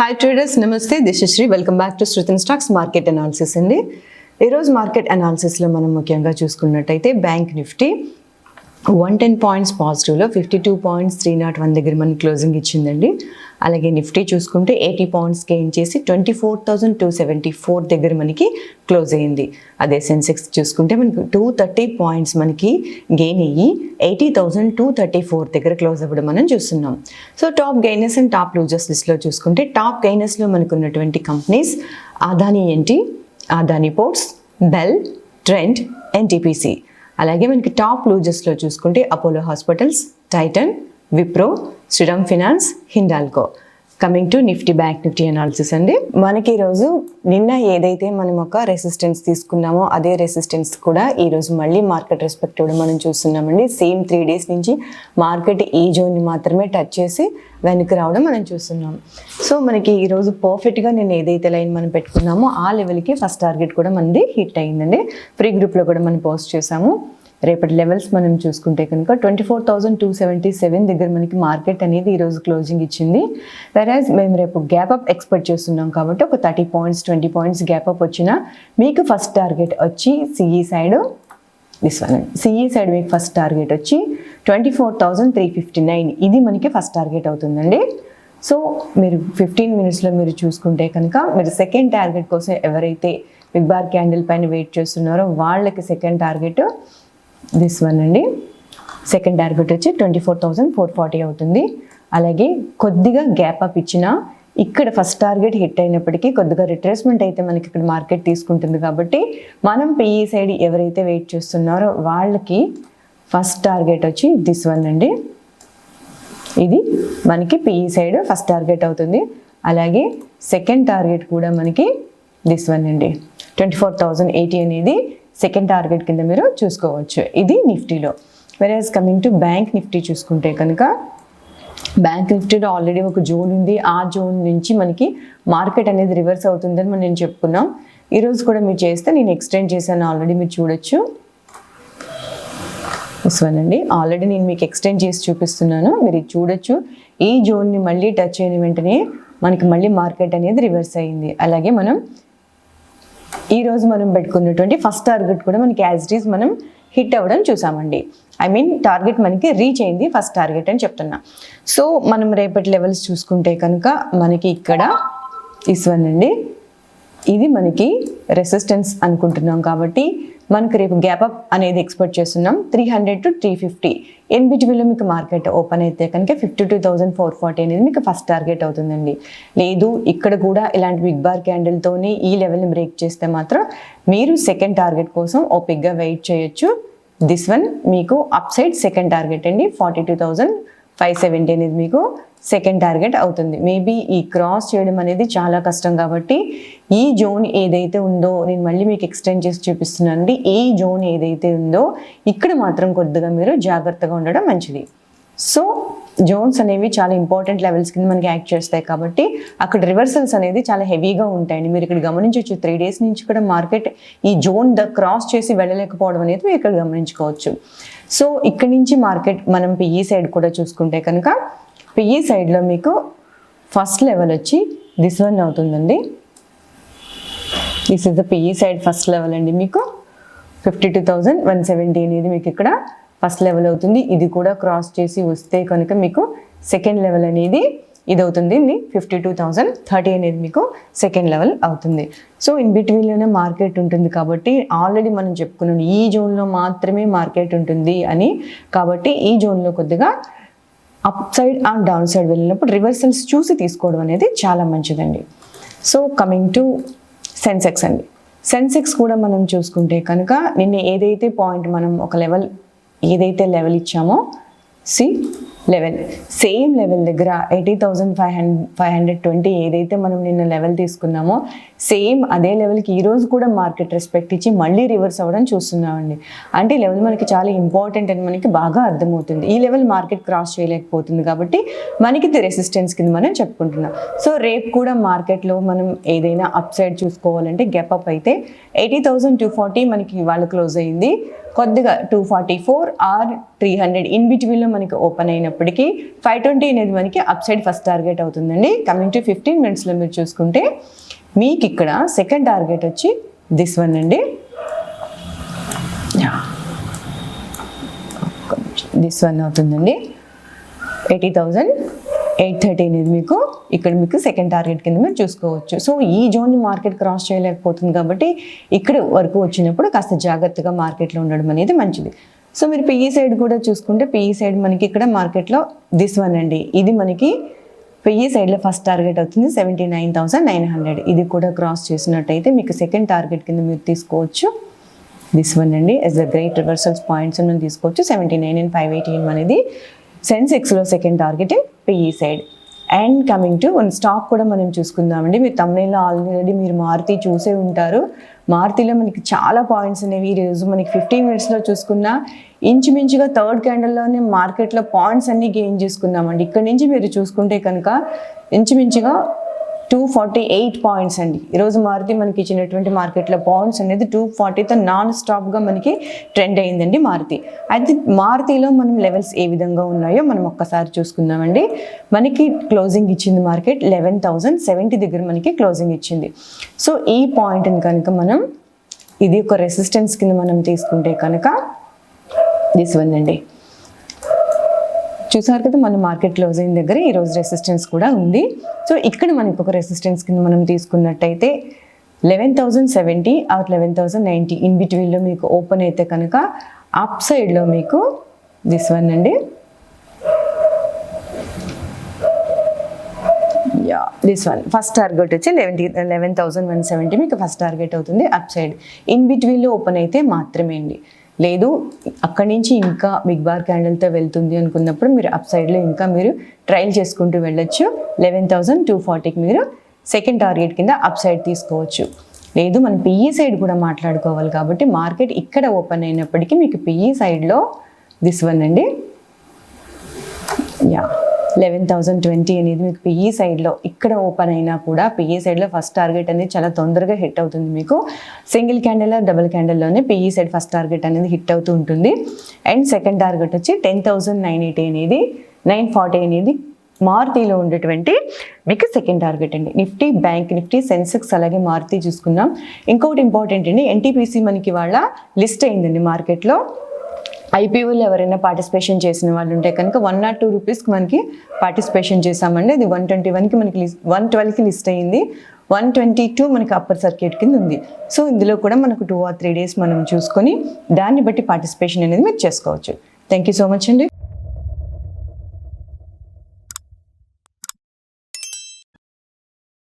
Hi traders, నమస్తే. This is Shri. Welcome back to Shruthin stocks market analysis అండి. ఈరోజు market అనాలిసిస్లో మనం ముఖ్యంగా చూసుకున్నట్టయితే బ్యాంక్ నిఫ్టీ 110 పాయింట్స్ పాజిటివ్లో 52.301 దగ్గర మనకి క్లోజింగ్ ఇచ్చిందండి. అలాగే నిఫ్టీ చూసుకుంటే 80 పాయింట్స్ గెయిన్ చేసి 24,274 దగ్గర మనకి క్లోజ్ అయ్యింది. అదే సెన్సెక్స్ చూసుకుంటే మనకి 230 పాయింట్స్ మనకి గెయిన్ అయ్యి 80,234 దగ్గర క్లోజ్ అవ్వడం మనం చూస్తున్నాం. So top gainers and top losers లిస్ట్లో చూసుకుంటే టాప్ గెయినర్స్లో మనకు ఉన్నటువంటి కంపెనీస్ అదానీ ఎన్టీ, Adani ports, BEL, Trent, NTPC. అలాగే మనకి టాప్ లూజర్స్లో చూసుకుంటే Apollo hospitals, Titan, Wipro, Shriram finance, Hindalco. Coming to Nifty bank Nifty analysis అండి. మనకి ఈరోజు నిన్న ఏదైతే మనం ఒక రెసిస్టెన్స్ తీసుకున్నామో అదే రెసిస్టెన్స్ కూడా ఈరోజు మళ్ళీ మార్కెట్ రెస్పెక్ట్ ఇవ్వడం మనం చూస్తున్నామండి. సేమ్ 3 days నుంచి మార్కెట్ ఈ జోన్ని మాత్రమే టచ్ చేసి వెనక్కి రావడం మనం చూస్తున్నాం. సో మనకి ఈరోజు పర్ఫెక్ట్గా నేను ఏదైతే లైన్ మనం పెట్టుకున్నామో ఆ లెవెల్కి ఫస్ట్ టార్గెట్ కూడా మనది హిట్ అయ్యిందండి. ఫ్రీ గ్రూప్లో కూడా మనం పోస్ట్ చేసాము. రేపటి లెవెల్స్ మనం చూసుకుంటే కనుక 24,277 దగ్గర మనకి మార్కెట్ అనేది ఈరోజు క్లోజింగ్ ఇచ్చింది. వెరాజ్ మేము రేపు గ్యాప్ అప్ ఎక్స్పెక్ట్ చేస్తున్నాం కాబట్టి ఒక 30 పాయింట్స్ 20 పాయింట్స్ గ్యాప్ అప్ వచ్చినా మీకు ఫస్ట్ టార్గెట్ వచ్చి సిఈ సైడ్ సిఈ సైడ్ మీకు ఫస్ట్ టార్గెట్ వచ్చి 24,359 ఇది మనకి ఫస్ట్ టార్గెట్ అవుతుందండి. సో మీరు 15 minutesలో మీరు చూసుకుంటే కనుక మీరు సెకండ్ టార్గెట్ కోసం ఎవరైతే బిగ్ బార్ క్యాండిల్ పైన వెయిట్ చేస్తున్నారో వాళ్ళకి సెకండ్ టార్గెట్ దిస్ వన్ అండి. సెకండ్ టార్గెట్ వచ్చి 24,440 అవుతుంది. అలాగే కొద్దిగా గ్యాప్ అప్ ఇచ్చినా ఇక్కడ ఫస్ట్ టార్గెట్ హిట్ అయినప్పటికీ కొద్దిగా రిట్రేస్మెంట్ అయితే మనకి ఇక్కడ మార్కెట్ తీసుకుంటుంది కాబట్టి మనం పిఈ సైడ్ ఎవరైతే వెయిట్ చేస్తున్నారో వాళ్ళకి ఫస్ట్ టార్గెట్ వచ్చి దిస్ వన్ అండి. ఇది మనకి పిఈ సైడ్ ఫస్ట్ టార్గెట్ అవుతుంది. అలాగే సెకండ్ టార్గెట్ కూడా మనకి దిస్ వన్ అండి. 24,080 అనేది సెకండ్ టార్గెట్ కింద మీరు చూసుకోవచ్చు. ఇది నిఫ్టీలో. వెరాజ్ కమింగ్ టు బ్యాంక్ నిఫ్టీ చూసుకుంటే కనుక బ్యాంక్ నిఫ్టీలో ఆల్రెడీ ఒక జోన్ ఉంది. ఆ జోన్ నుంచి మనకి మార్కెట్ అనేది రివర్స్ అవుతుందని మనం నేను చెప్పుకున్నాం. ఈరోజు కూడా మీరు చేస్తే నేను ఎక్స్టెండ్ చేశాను ఆల్రెడీ, మీరు చూడొచ్చు. అండి ఆల్రెడీ నేను మీకు ఎక్స్టెండ్ చేసి చూపిస్తున్నాను, మీరు ఇది చూడొచ్చు. ఈ జోన్ని మళ్ళీ టచ్ అయిన వెంటనే మనకి మళ్ళీ మార్కెట్ అనేది రివర్స్ అయ్యింది. అలాగే మనం ఈరోజు మనం పెట్టుకున్నటువంటి ఫస్ట్ టార్గెట్ కూడా మనకి యాజ్ ఇట్ ఈజ్ మనం హిట్ అవ్వడం చూసామండి. ఐ మీన్ టార్గెట్ మనకి రీచ్ అయింది ఫస్ట్ టార్గెట్ అని చెప్తున్నా. సో మనం రేపటి లెవెల్స్ చూసుకుంటే కనుక మనకి ఇక్కడ ఇస్వనండి, ఇది మనకి రెసిస్టెన్స్ అనుకుంటున్నాం కాబట్టి మనకు రేపు గ్యాప్ అప్ అనేది ఎక్స్పెక్ట్ చేస్తున్నాం 300 to 350. ఇన్ బిట్వీన్లో మీకు మార్కెట్ ఓపెన్ అయితే కనుక 52,440 అనేది మీకు ఫస్ట్ టార్గెట్ అవుతుందండి. లేదు ఇక్కడ కూడా ఇలాంటి బిగ్ బార్ క్యాండిల్తోని ఈ లెవెల్ని బ్రేక్ చేస్తే మాత్రం మీరు సెకండ్ టార్గెట్ కోసం ఓపిక్గా వెయిట్ చేయొచ్చు. దిస్ వన్ మీకు అప్ సైడ్ సెకండ్ టార్గెట్ అండి. 42,570 అనేది మీకు సెకండ్ టార్గెట్ అవుతుంది. మేబీ ఈ క్రాస్ చేయడం అనేది చాలా కష్టం కాబట్టి ఈ జోన్ ఏదైతే ఉందో నేను మళ్ళీ మీకు ఎక్స్టెండ్ చేసి చూపిస్తున్నాను అండి. ఈ జోన్ ఏదైతే ఉందో ఇక్కడ మాత్రం కొద్దిగా మీరు జాగ్రత్తగా ఉండడం మంచిది. సో జోన్స్ అనేవి చాలా ఇంపార్టెంట్ లెవెల్స్ కింద మనకి యాక్ట్ చేస్తాయి కాబట్టి అక్కడ రివర్సల్స్ అనేది చాలా హెవీగా ఉంటాయండి. మీరు ఇక్కడ గమనించవచ్చు 3 days నుంచి కూడా మార్కెట్ ఈ జోన్ క్రాస్ చేసి వెళ్ళలేకపోవడం అనేది మీరు ఇక్కడ గమనించుకోవచ్చు. సో ఇక్కడి నుంచి మార్కెట్ మనం పిఈ సైడ్ కూడా చూసుకుంటే కనుక పిఈ సైడ్లో మీకు ఫస్ట్ లెవెల్ వచ్చి దిస్ వన్ అవుతుందండి. This is the PE side first level అండి. మీకు 52,170 అనేది మీకు ఇక్కడ ఫస్ట్ లెవెల్ అవుతుంది. ఇది కూడా క్రాస్ చేసి వస్తే కనుక మీకు సెకండ్ లెవెల్ అనేది ఇది అవుతుంది. 52,030 అనేది మీకు సెకండ్ లెవెల్ అవుతుంది. సో ఇన్ బిట్వీన్లోనే మార్కెట్ ఉంటుంది కాబట్టి ఆల్రెడీ మనం చెప్పుకున్నాం ఈ జోన్లో మాత్రమే మార్కెట్ ఉంటుంది అని. కాబట్టి ఈ జోన్లో కొద్దిగా up side and down side వెళ్ళినప్పుడు రివర్సల్స్ చూసి తీసుకోవడం అనేది చాలా మంచిదండి. సో కమింగ్ టు సెన్సెక్స్ అండి. సెన్సెక్స్ కూడా మనం చూసుకుంటే కనుక నిన్న ఏదైతే పాయింట్ మనం ఒక లెవెల్ ఏదైతే లెవెల్ ఇచ్చామో లెవెల్ సేమ్ లెవెల్ దగ్గర 80,520 ఏదైతే మనం నిన్న లెవెల్ తీసుకున్నామో సేమ్ అదే లెవెల్కి ఈరోజు కూడా మార్కెట్ రెస్పెక్ట్ ఇచ్చి మళ్ళీ రివర్స్ అవ్వడం చూస్తున్నామండి. అంటే ఈ లెవెల్ మనకి చాలా ఇంపార్టెంట్ అని మనకి బాగా అర్థమవుతుంది. ఈ లెవెల్ మార్కెట్ క్రాస్ చేయలేకపోతుంది కాబట్టి మనకి ఇది రెసిస్టెన్స్ కింద మనం చెప్పుకుంటున్నాం. సో రేపు కూడా మార్కెట్లో మనం ఏదైనా అప్ సైడ్ చూసుకోవాలంటే గ్యాప్ అప్ అయితే 80,240 మనకి ఇవాళ క్లోజ్ అయింది. కొద్దిగా 244 ఆర్ 300 ఇన్ బిట్వీన్లో మనకి ఓపెన్ అయినప్పటికీ 520 అనేది మనకి అప్ సైడ్ ఫస్ట్ టార్గెట్ అవుతుందండి. కమింగ్ టు 15 మినిట్స్లో మీరు చూసుకుంటే మీకు ఇక్కడ సెకండ్ టార్గెట్ వచ్చి దిస్ వన్ అండి. దిస్ వన్ అవుతుందండి. 80,830 అనేది మీకు ఇక్కడ మీకు సెకండ్ టార్గెట్ కింద మీరు చూసుకోవచ్చు. సో ఈ జోన్ని మార్కెట్ క్రాస్ చేయలేకపోతుంది కాబట్టి ఇక్కడ వరకు వచ్చినప్పుడు కాస్త జాగ్రత్తగా మార్కెట్లో ఉండడం అనేది మంచిది. సో మీరు పిఈ సైడ్ కూడా చూసుకుంటే పిఈ సైడ్ మనకి ఇక్కడ మార్కెట్లో దిస్ వన్ అండి. ఇది మనకి పిఈ సైడ్లో ఫస్ట్ టార్గెట్ అవుతుంది 79,900. ఇది కూడా క్రాస్ చేసినట్టయితే మీకు సెకండ్ టార్గెట్ కింద మీరు తీసుకోవచ్చు. దిస్ వన్ అండి is the great reversals points మనం తీసుకోవచ్చు. 79,518 అనేది సెన్సెక్స్లో second target PE side. And coming to one stock కూడా మనం చూసుకుందామండి. మీరు తమిళలో ఆల్రెడీ మీరు మారుతి చూసే ఉంటారు. మారుతిలో మనకి చాలా పాయింట్స్ అనేవి ఈరోజు మనకి 15 మినిట్స్లో చూసుకున్నా ఇంచుమించుగా థర్డ్ క్యాండల్లోనే మార్కెట్లో పాయింట్స్ అన్నీ గెయిన్ చేసుకున్నామండి. ఇక్కడ నుంచి మీరు చూసుకుంటే కనుక ఇంచుమించుగా 248 పాయింట్స్ అండి. ఈరోజు మారుతి మనకి ఇచ్చినటువంటి మార్కెట్లో పాయింట్స్ అనేది 240తో నాన్ స్టాప్గా మనకి ట్రెండ్ అయిందండి మారుతి. అయితే మారుతిలో మనం లెవెల్స్ ఏ విధంగా ఉన్నాయో మనం ఒక్కసారి చూసుకుందామండి. మనకి క్లోజింగ్ ఇచ్చింది మార్కెట్ 11,070 దగ్గర మనకి క్లోజింగ్ ఇచ్చింది. సో ఈ పాయింట్ని కనుక మనం ఇది ఒక రెసిస్టెన్స్ కింద మనం తీసుకుంటే కనుక దిస్ వన్ అండి. చూసారు కదా మన మార్కెట్ క్లోజ్ అయిన దగ్గర ఈరోజు రెసిస్టెన్స్ కూడా ఉంది. సో ఇక్కడ మనకి ఒక రెసిస్టెన్స్ కింద మనం తీసుకున్నట్టయితే 11,070 ఆర్ 11,090 ఇన్ బిట్వీన్లో మీకు ఓపెన్ అయితే కనుక అప్ సైడ్లో మీకు దిస్ వన్ అండి. దిస్ వన్ ఫస్ట్ టార్గెట్ వచ్చి 11,170 మీకు ఫస్ట్ టార్గెట్ అవుతుంది అప్ సైడ్. ఇన్ బిట్వీన్లో ఓపెన్ అయితే మాత్రమే అండి. లేదు అక్కడి నుంచి ఇంకా బిగ్ బార్ క్యాండిల్తో వెళ్తుంది అనుకున్నప్పుడు మీరు అప్ సైడ్లో ఇంకా మీరు ట్రయల్ చేసుకుంటూ వెళ్ళొచ్చు. 11,240కి మీరు సెకండ్ టార్గెట్ కింద అప్ సైడ్ తీసుకోవచ్చు. లేదు మనం పిఈ సైడ్ కూడా మాట్లాడుకోవాలి కాబట్టి మార్కెట్ ఇక్కడ ఓపెన్ అయినప్పటికీ మీకు పిఈ సైడ్లో దిస్ వన్ అండి. 11,020 అనేది మీకు పిఈ సైడ్లో ఇక్కడ ఓపెన్ అయినా కూడా పిఈ సైడ్లో ఫస్ట్ టార్గెట్ అనేది చాలా తొందరగా హిట్ అవుతుంది. మీకు సింగిల్ క్యాండిల్ డబుల్ క్యాండిల్లోనే పిఈ సైడ్ ఫస్ట్ టార్గెట్ అనేది హిట్ అవుతూ ఉంటుంది. అండ్ సెకండ్ టార్గెట్ వచ్చి 10,980 అనేది 940 అనేది మారుతిలో ఉండేటువంటి మీకు సెకండ్ టార్గెట్ అండి. నిఫ్టీ, బ్యాంక్ నిఫ్టీ, సెన్సెక్స్ అలాగే మారుతి చూసుకున్నాం. ఇంకొకటి ఇంపార్టెంట్ అండి, ఎన్టీపీసీ మనకి వాళ్ళ లిస్ట్ అయిందండి మార్కెట్లో. ఐపీఓలో ఎవరైనా పార్టిసిపేషన్ చేసిన వాళ్ళు ఉంటే కనుక 102 రూపీస్కి మనకి పార్టిసిపేషన్ చేసామండి. అది 121కి మనకి 112కి లిస్ట్ అయ్యింది. 122 మనకి అప్పర్ సర్క్యూట్ కింద ఉంది. సో ఇందులో కూడా మనకు 2 or 3 డేస్ మనం చూసుకొని దాన్ని బట్టి పార్టిసిపేషన్ అనేది మీరు చేసుకోవచ్చు. థ్యాంక్ యూ సో మచ్ అండి.